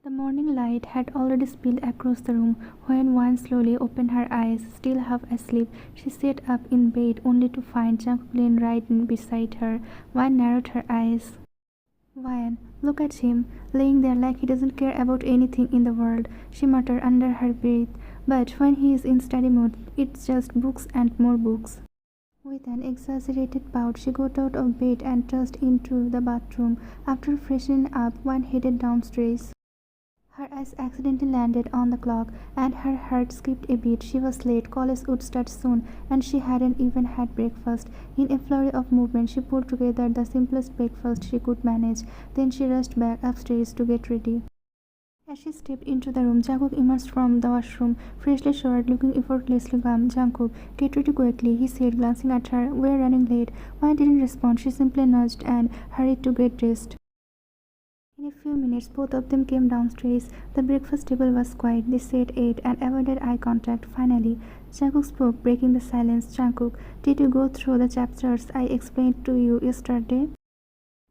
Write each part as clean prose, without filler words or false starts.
The morning light had already spilled across the room when Wan slowly opened her eyes. Still half asleep, she sat up in bed only to find Jungkook laying right beside her. Wan narrowed her eyes. Wan, look at him, laying there like he doesn't care about anything in the world, she muttered under her breath. But when he is in study mode, it's just books and more books. With an exaggerated pout, she got out of bed and tossed into the bathroom. After freshening up, Wan headed downstairs. Her eyes accidentally landed on the clock, and her heart skipped a beat. She was late, college would start soon, and she hadn't even had breakfast. In a flurry of movement, she pulled together the simplest breakfast she could manage. Then she rushed back upstairs to get ready. As she stepped into the room, Jungkook emerged from the washroom, freshly showered, looking effortlessly calm. "Jungkook, get ready quickly," he said, glancing at her. "We're running late." Why didn't respond. She simply nudged and hurried to get dressed. In a few minutes, both of them came downstairs. The breakfast table was quiet. They sat, ate, and avoided eye contact. Finally, Jungkook spoke, breaking the silence. "Jungkook, did you go through the chapters I explained to you yesterday?"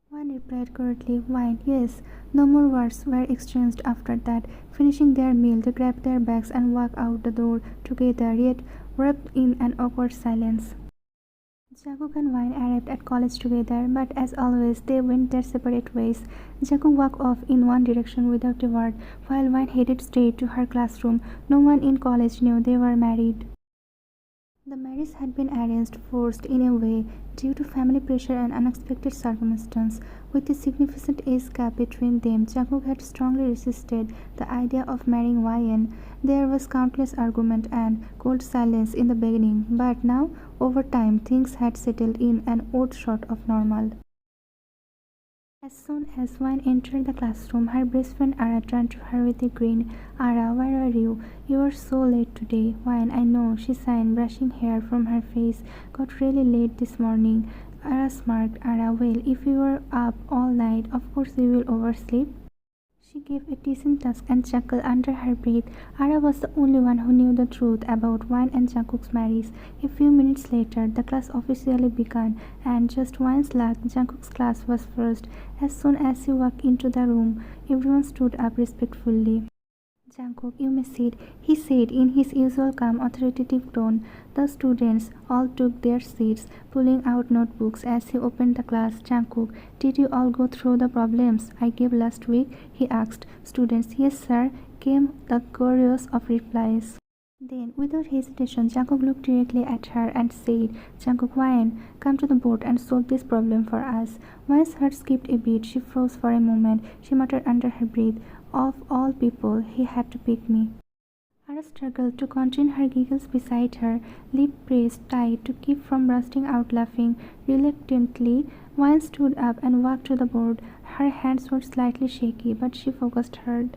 One replied curtly, "Wine, yes." No more words were exchanged after that. Finishing their meal, they grabbed their bags and walked out the door together, yet wrapped in an awkward silence. Jungkook and Wine arrived at college together, but as always, they went their separate ways. Jungkook walked off in one direction without a word, while Wine headed straight to her classroom. No one in college knew they were married. The marriage had been arranged, forced in a way, due to family pressure and unexpected circumstances. With a significant age gap between them, Jungkook had strongly resisted the idea of marrying Wyan. There was countless argument and cold silence in the beginning, but now, over time, things had settled in an odd sort of normal. As soon as Wine entered the classroom, her best friend Ara turned to her with a grin. "Ara, where are you? You are so late today." "Wine, I know," she sighed, brushing hair from her face. "Got really late this morning." Ara smirked. "Ara, well, if you were up all night, of course you will oversleep." She gave a teasing tusk and chuckled under her breath. Ara was the only one who knew the truth about Wine and Jungkook's marriage. A few minutes later, the class officially began, and just Wine's luck, Jungkook's class was first. As soon as he walked into the room, everyone stood up respectfully. "Jungkook, you may sit," he said in his usual calm, authoritative tone. The students all took their seats, pulling out notebooks as he opened the class. "Jungkook, did you all go through the problems I gave last week?" he asked. Students, "Yes, sir," came the chorus of replies. Then, without hesitation, Jungkook looked directly at her and said, "Jungkook, Wyan, come to the board and solve this problem for us." Wyan's heart skipped a beat. She froze for a moment. She muttered under her breath, "Of all people, he had to pick me." Ara struggled to contain her giggles beside her, lip pressed tight to keep from bursting out laughing. Reluctantly, Wyan stood up and walked to the board. Her hands were slightly shaky, but she focused hard.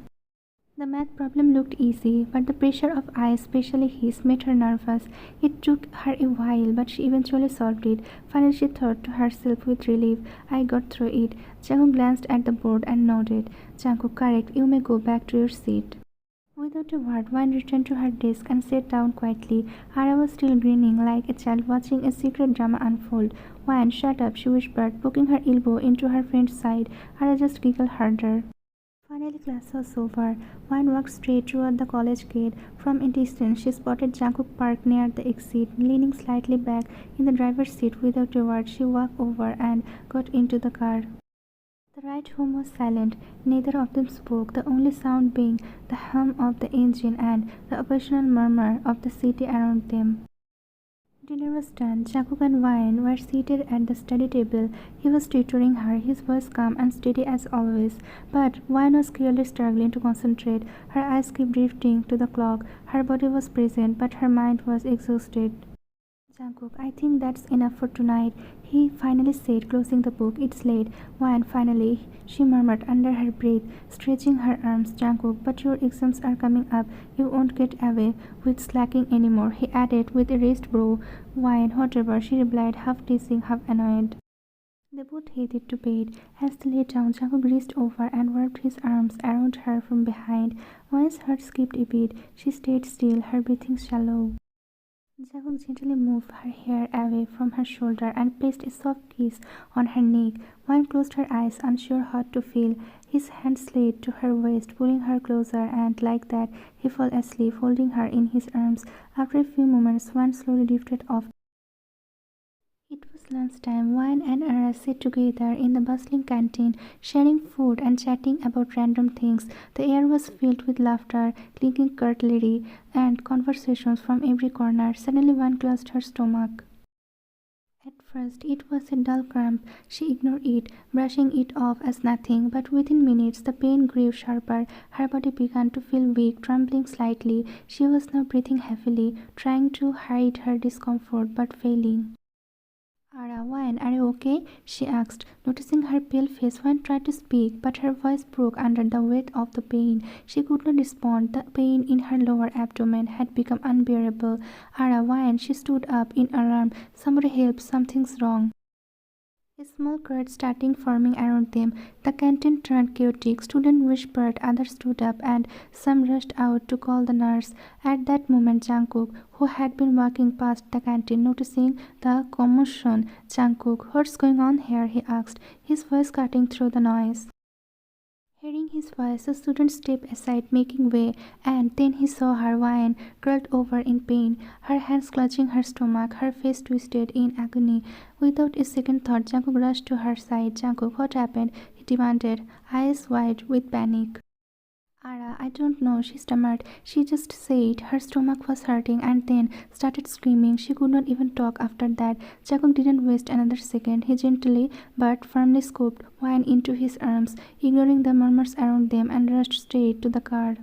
The math problem looked easy, but the pressure of eyes, especially his, made her nervous. It took her a while, but she eventually solved it. Finally, she thought to herself with relief, "I got through it." Jungkook glanced at the board and nodded. "Jungkook, correct. You may go back to your seat." Without a word, Wine returned to her desk and sat down quietly. Ara was still grinning like a child watching a secret drama unfold. "Wine, shut up," she whispered, poking her elbow into her friend's side. Ara just giggled harder. Finally, class was over. Wine walked straight toward the college gate. From a distance, she spotted Jungkook parked near the exit, leaning slightly back in the driver's seat. Without a word, she walked over and got into the car. The ride home was silent. Neither of them spoke, the only sound being the hum of the engine and the occasional murmur of the city around them. Dinner was done. Jungkook and Wyan were seated at the study table. He was tutoring her, his voice calm and steady as always. But Wyan was clearly struggling to concentrate. Her eyes kept drifting to the clock. Her body was present, but her mind was exhausted. "Jungkook, I think that's enough for tonight," he finally said, closing the book. "It's late." "Wyan, finally," she murmured under her breath, stretching her arms. "Jungkook, but your exams are coming up. You won't get away with slacking anymore," he added with a raised brow. "Wyan, whatever," she replied, half teasing, half annoyed. They both headed to bed. As they lay down, Jungkook reached over and wrapped his arms around her from behind. Wyan's heart skipped a beat. She stayed still, her breathing shallow. Jungkook gently moved her hair away from her shoulder and placed a soft kiss on her neck. Wyan closed her eyes, unsure what to feel. His hand slid to her waist, pulling her closer, and like that, he fell asleep, holding her in his arms. After a few moments, Swan slowly drifted off. It was lunchtime. Wayne and Ara sat together in the bustling canteen, sharing food and chatting about random things. The air was filled with laughter, clinking cutlery, and conversations from every corner. Suddenly, one clutched her stomach. At first, it was a dull cramp. She ignored it, brushing it off as nothing, but within minutes the pain grew sharper. Her body began to feel weak, trembling slightly. She was now breathing heavily, trying to hide her discomfort, but failing. Ara, Wine, are you okay? She asked, noticing her pale face. Wine tried to speak, but her voice broke under the weight of the pain. She could not respond. The pain in her lower abdomen had become unbearable. Ara, Wine, she stood up in alarm. Somebody help, something's wrong. A small crowd started forming around them. The canteen turned chaotic. Students whispered, others stood up, and some rushed out to call the nurse. At that moment, Jungkook, who had been walking past the canteen, noticing the commotion. "Jungkook, what's going on here?" he asked, his voice cutting through the noise. Hearing his voice, the student stepped aside, making way, and then he saw her. Wine curled over in pain, her hands clutching her stomach, her face twisted in agony. Without a second thought, Jungkook rushed to her side. "Jungkook, what happened?" he demanded, eyes wide with panic. "Ara, I don't know," she stammered. She just said her stomach was hurting and then started screaming. She could not even talk after that. Jungkook didn't waste another second. He gently but firmly scooped Wine into his arms, ignoring the murmurs around them, and rushed straight to the car.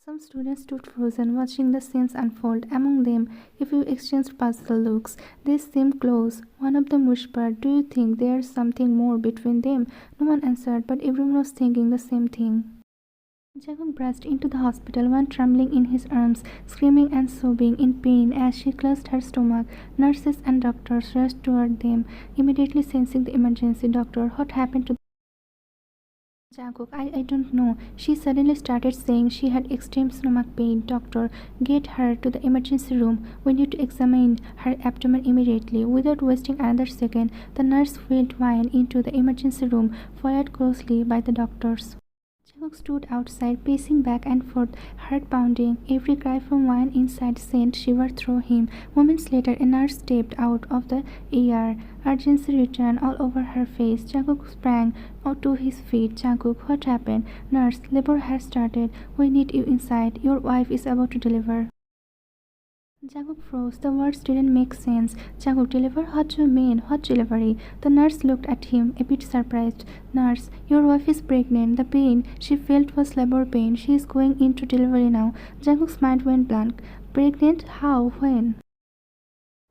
Some students stood frozen, watching the scenes unfold. Among them, a few exchanged puzzled looks. They seemed close. One of them whispered, "Do you think there's something more between them?" No one answered, but everyone was thinking the same thing. Jungkook burst into the hospital, One trembling in his arms, screaming and sobbing in pain as she clutched her stomach. Nurses and doctors rushed toward them, immediately sensing the emergency. "Doctor, what happened to Jungkook? I don't know." She suddenly started saying she had extreme stomach pain. "Doctor, get her to the emergency room. We need to examine her abdomen immediately." Without wasting another second, the nurse wheeled Wine into the emergency room, followed closely by the doctors. Jungkook stood outside, pacing back and forth, heart pounding. Every cry from Wine inside sent shiver through him. Moments later, a nurse stepped out of the ER. Urgency returned all over her face. Jungkook sprang to his feet. "Jungkook, what happened?" "Nurse, labor has started. We need you inside. Your wife is about to deliver." Jungkook froze. The words didn't make sense. "Jungkook, deliver? What do you mean? What delivery?" The nurse looked at him, a bit surprised. "Nurse, your wife is pregnant. The pain she felt was labor pain. She is going into delivery now." Jungkook's mind went blank. "Pregnant? How? When?"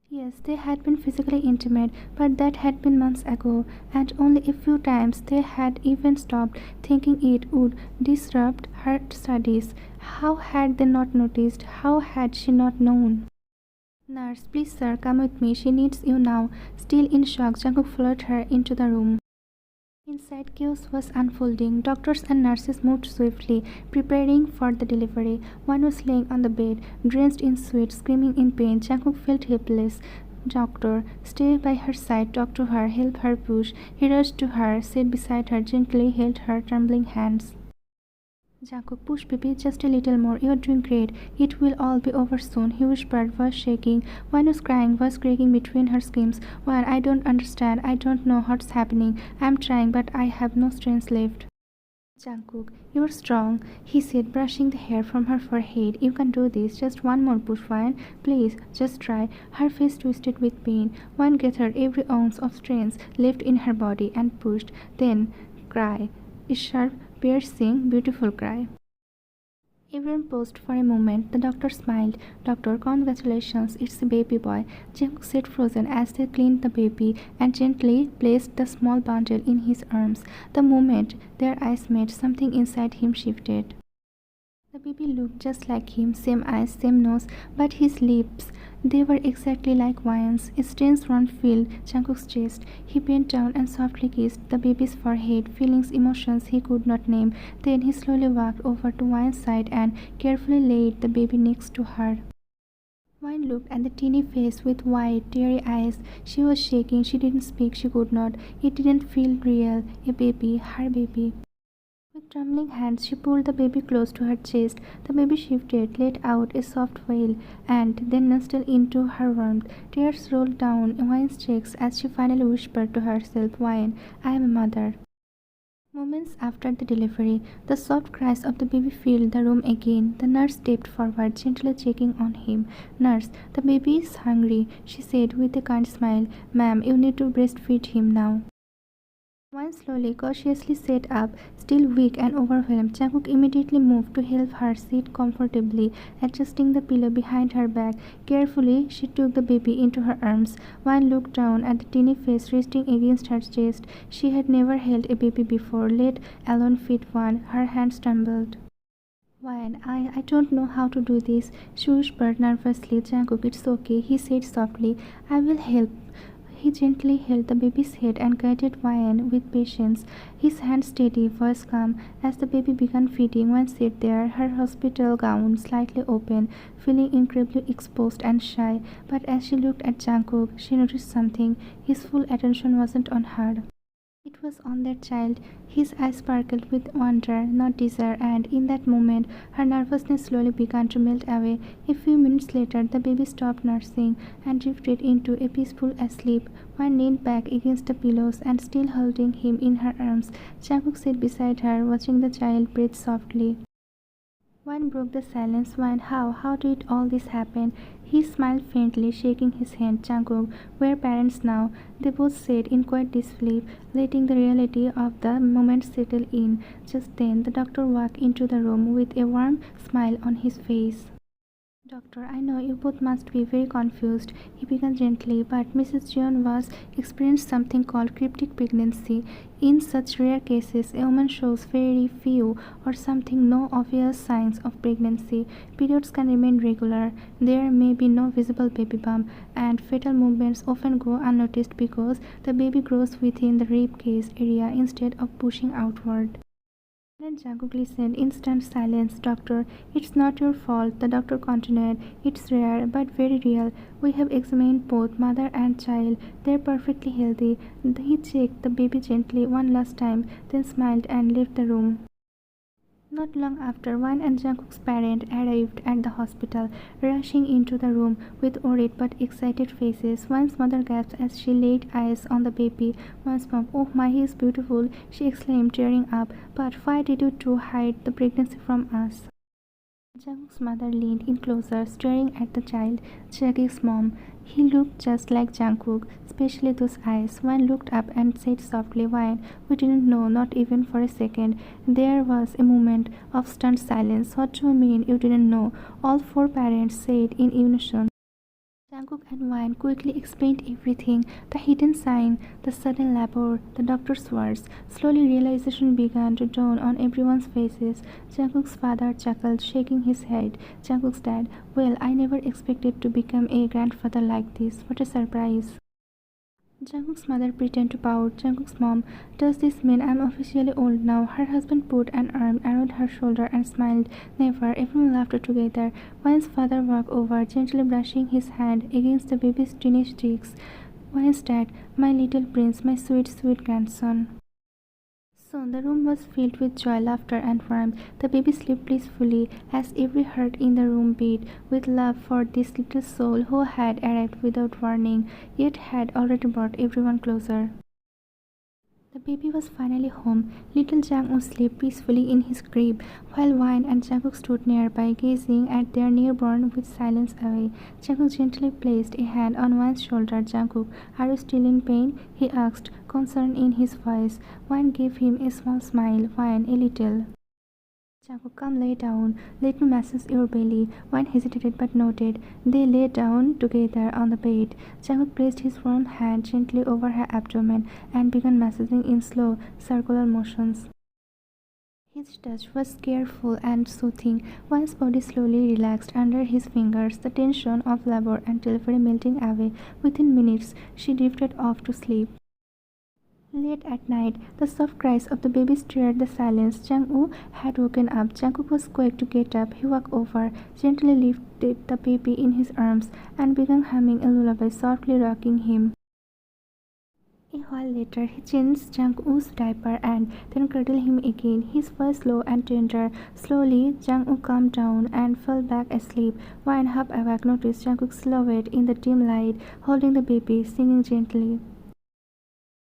Yes, they had been physically intimate, but that had been months ago, and only a few times. They had even stopped, thinking it would disrupt her studies. How had they not noticed? How had she not known? "Nurse, please sir, come with me. She needs you now." Still in shock, Jungkook followed her into the room. Inside, chaos was unfolding. Doctors and nurses moved swiftly, preparing for the delivery. One was laying on the bed, drenched in sweat, screaming in pain. Jungkook felt helpless. "Doctor, stay by her side, talk to her, help her push." He rushed to her, sat beside her, gently held her trembling hands. "Jungkook, push baby, just a little more. You're doing great. It will all be over soon," he whispered, voice shaking. One was crying, voice cracking between her screams. "One, I don't understand. I don't know what's happening. I'm trying, but I have no strength left." "Jungkook, you're strong," he said, brushing the hair from her forehead. "You can do this. Just one more push, One. Please, just try." Her face twisted with pain. One gathered every ounce of strength left in her body and pushed. Then, cry. A sharp, piercing, beautiful cry. Everyone paused for a moment. The doctor smiled. "Doctor, congratulations, it's a baby boy." Jungkook sat frozen as they cleaned the baby and gently placed the small bundle in his arms. The moment their eyes met, something inside him shifted. The baby looked just like him, same eyes, same nose, but his lips, they were exactly like Wine's. A strange warmth filled Jungkook's chest. He bent down and softly kissed the baby's forehead, feelings, emotions he could not name. Then he slowly walked over to Wine's side and carefully laid the baby next to her. Wine looked at the teeny face with wide, teary eyes. She was shaking. She didn't speak. She could not. It didn't feel real. A baby, her baby. With trembling hands, she pulled the baby close to her chest. The baby shifted, let out a soft wail, and then nestled into her warmth. Tears rolled down Wine's cheeks as she finally whispered to herself, "Wine, I am a mother." Moments after the delivery, the soft cries of the baby filled the room again. The nurse stepped forward, gently checking on him. "Nurse, the baby is hungry," she said with a kind smile. "Ma'am, you need to breastfeed him now." One slowly, cautiously sat up, still weak and overwhelmed. Jungkook immediately moved to help her sit comfortably, adjusting the pillow behind her back. Carefully, she took the baby into her arms. One looked down at the teeny face resting against her chest. She had never held a baby before, let alone feed one. Her hands trembled. "Wine, I don't know how to do this," she whispered nervously. "Jungkook, it's okay," he said softly. "I will help." He gently held the baby's head and guided Wyan with patience, his hand steady, voice calm. As the baby began feeding, Wyan sat there, her hospital gown slightly open, feeling incredibly exposed and shy. But as she looked at Jungkook, she noticed something. His full attention wasn't on her. It was on their child. His eyes sparkled with wonder, not desire, and in that moment her nervousness slowly began to melt away. A few minutes later, the baby stopped nursing and drifted into a peaceful sleep. One leaned back against the pillows and, still holding him in her arms, Jungkook sat beside her, watching the child breathe softly. One broke the silence. One, how did all this happen? He smiled faintly, shaking his hand. "Jungkook, we're parents now," they both said in quiet disbelief, letting the reality of the moment settle in. Just then, the doctor walked into the room with a warm smile on his face. "Doctor, I know you both must be very confused," he began gently, "but Mrs. Jeon was experienced something called cryptic pregnancy. In such rare cases, a woman shows very few or something no obvious signs of pregnancy. Periods can remain regular, there may be no visible baby bump, and fetal movements often go unnoticed because the baby grows within the rib cage area instead of pushing outward." Then Jungkook listened in stunned silence. "Doctor, it's not your fault," the doctor continued. "It's rare, but very real. We have examined both mother and child. They're perfectly healthy." He checked the baby gently one last time, then smiled and left the room. Not long after, Wan and Jungkook's parent arrived at the hospital, rushing into the room with worried but excited faces. Wan's mother gasped as she laid eyes on the baby. Wan's mom, "Oh my, he is beautiful," she exclaimed, tearing up. "But why did you two hide the pregnancy from us?" Jungkook's mother leaned in closer, staring at the child. Jackie's mom. He looked just like Jungkook, especially those eyes. One looked up and said softly, "Why, we didn't know, not even for a second." There was a moment of stunned silence. "What do you mean you didn't know?" all four parents said in unison. Jungkook and Wine quickly explained everything, the hidden sign, the sudden labor, the doctor's words. Slowly realization began to dawn on everyone's faces. Jungkook's father chuckled, shaking his head. Jungkook's dad, "Well, I never expected to become a grandfather like this. What a surprise." Jungkook's mother pretended to pout. Jungkook's mom, "Does this mean I'm officially old now?" Her husband put an arm around her shoulder and smiled. "Never." Everyone laughed together. Wine's father walked over, gently brushing his hand against the baby's teenage cheeks. Wine's dad, "My little prince, my sweet, sweet grandson." Soon the room was filled with joy, laughter, and warmth. The baby slept peacefully as every heart in the room beat with love for this little soul who had arrived without warning, yet had already brought everyone closer. The baby was finally home. Little Jungkook slept peacefully in his crib, while Wine and Jungkook stood nearby, gazing at their newborn with silence away. Jungkook gently placed a hand on Wine's shoulder. "Jungkook, are you still in pain?" he asked, concern in his voice. Wine gave him a small smile. "Wine, a little." "Jungkook, come lay down. Let me massage your belly." Wine hesitated but nodded. They lay down together on the bed. Jungkook placed his warm hand gently over her abdomen and began massaging in slow, circular motions. His touch was careful and soothing. Wine's body slowly relaxed under his fingers, the tension of labor and delivery melting away. Within minutes, she drifted off to sleep. Late at night, the soft cries of the baby stirred the silence. Jungkook had woken up. Jungkook was quick to get up. He walked over, gently lifted the baby in his arms, and began humming a lullaby, softly rocking him. A while later, he changed Jungkook's diaper and then cuddled him again. His voice low and tender. Slowly, Jungkook calmed down and fell back asleep. Wayne, half awake, noticed Jungkook's silhouette in the dim light, holding the baby, singing gently.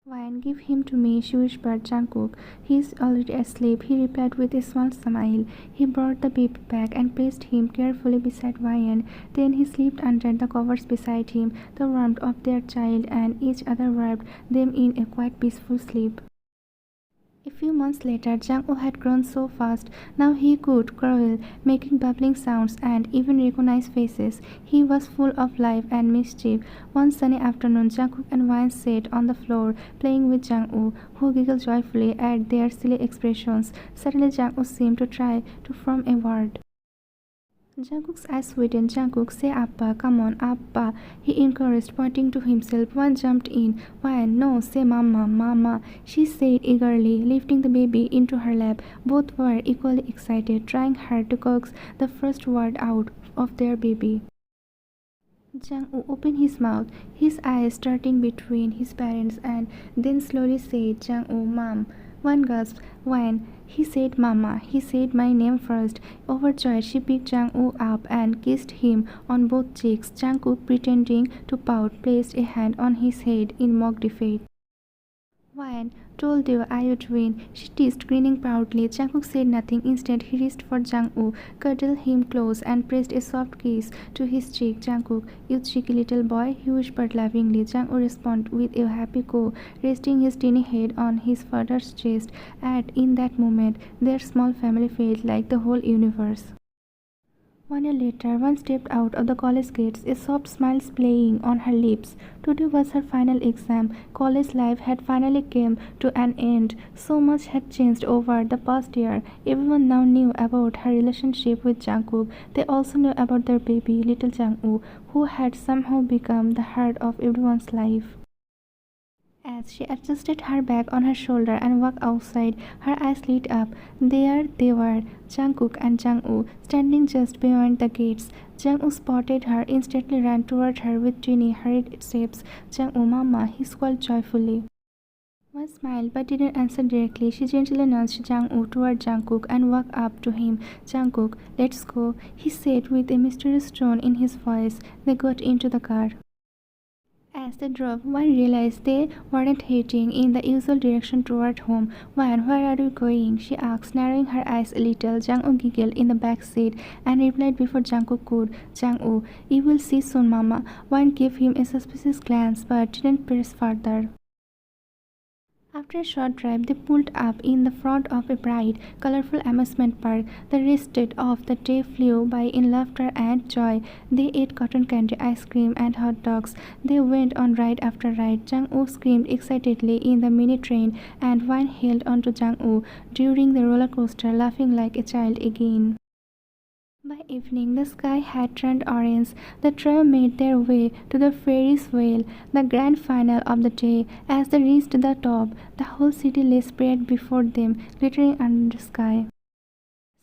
"Wayne, give him to me," she whispered. "Jungkook, he is already asleep," he replied with a small smile. He brought the baby back and placed him carefully beside Wayne. Then he slipped under the covers beside him. The warmth of their child and each other wrapped them in a quite peaceful sleep. A few months later, Jungkook had grown so fast. Now he could crawl, making bubbling sounds and even recognize faces. He was full of life and mischief. One sunny afternoon, Jungkook and Wayne sat on the floor, playing with Jungkook, who giggled joyfully at their silly expressions. Suddenly, Jungkook seemed to try to form a word. Jungkook's eyes widened. "Jungkook, say Appa, come on, Appa," he encouraged, pointing to himself. One jumped in. "Why, no, say Mama, Mama," she said eagerly, lifting the baby into her lap. Both were equally excited, trying hard to coax the first word out of their baby. Jungkook opened his mouth, his eyes darting between his parents, and then slowly said, "Jungkook, Mom." One gasped. "When?" He said, "Mama." He said my name first. Overjoyed, she picked Jungkook up and kissed him on both cheeks. Jungkook, pretending to pout, placed a hand on his head in mock defeat. "Wayne, told you I would win," she teased, grinning proudly. Jungkook said nothing. Instead, he reached for Jungkook, cuddled him close, and pressed a soft kiss to his cheek. "Jungkook, you cheeky little boy," he whispered laughingly. Jungkook responded with a happy coo, resting his teeny head on his father's chest. And in that moment, their small family felt like the whole universe. 1 year later, one stepped out of the college gates, a soft smile playing on her lips. Today was her final exam. College life had finally come to an end. So much had changed over the past year. Everyone now knew about her relationship with Jungkook. They also knew about their baby, little Jungkook, who had somehow become the heart of everyone's life. As she adjusted her bag on her shoulder and walked outside, her eyes lit up. There they were, Jungkook and Jungkook, standing just beyond the gates. Jungkook spotted her, instantly ran toward her with teeny, hurried steps. "Jungkook, Mama," he called joyfully. One smiled but didn't answer directly. She gently nudged Jungkook toward Jungkook and walked up to him. "Jungkook, let's go," he said with a mysterious tone in his voice. They got into the car. As they drove, one realized they weren't heading in the usual direction toward home. "One, where are we going?" she asked, narrowing her eyes a little. Jungkook giggled in the back seat and replied before Jungkook could, "Jungkook, you will see soon, Mama." One gave him a suspicious glance but didn't press further. After a short drive, they pulled up in the front of a bright, colorful amusement park. The rest of the day flew by in laughter and joy. They ate cotton candy, ice cream, and hot dogs. They went on ride after ride. Jungkook screamed excitedly in the mini train, and Wayne held onto Jungkook during the roller coaster, laughing like a child again. By evening, the sky had turned orange. The trio made their way to the Ferris wheel, the grand finale of the day. As they reached the top, the whole city lay spread before them, glittering under the sky.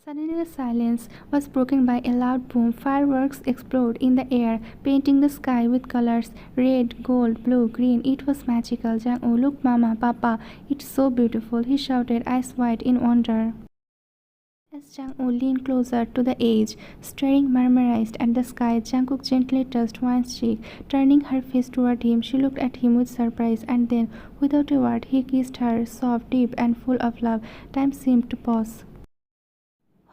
Suddenly the silence was broken by a loud boom. Fireworks exploded in the air, painting the sky with colors: red, gold, blue, green. It was magical. "Jungkook, look, Mama, Papa, it's so beautiful," he shouted, eyes wide in wonder. As Jungkook leaned closer to the edge, staring mesmerized at the sky, Jungkook gently touched Wayne's cheek. Turning her face toward him, she looked at him with surprise, and then, without a word, he kissed her, soft, deep, and full of love. Time seemed to pause.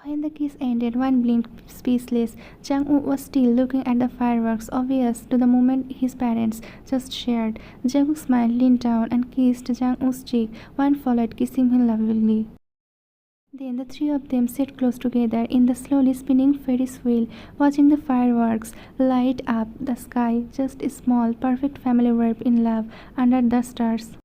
When the kiss ended, Wayne blinked, speechless. Jungkook was still looking at the fireworks, oblivious to the moment his parents just shared. Jungkook smiled, leaned down, and kissed Jungkook's cheek. Wayne followed, kissing him lovingly. Then the three of them sat close together in the slowly spinning Ferris wheel, watching the fireworks light up the sky. Just a small, perfect family wrapped in love under the stars.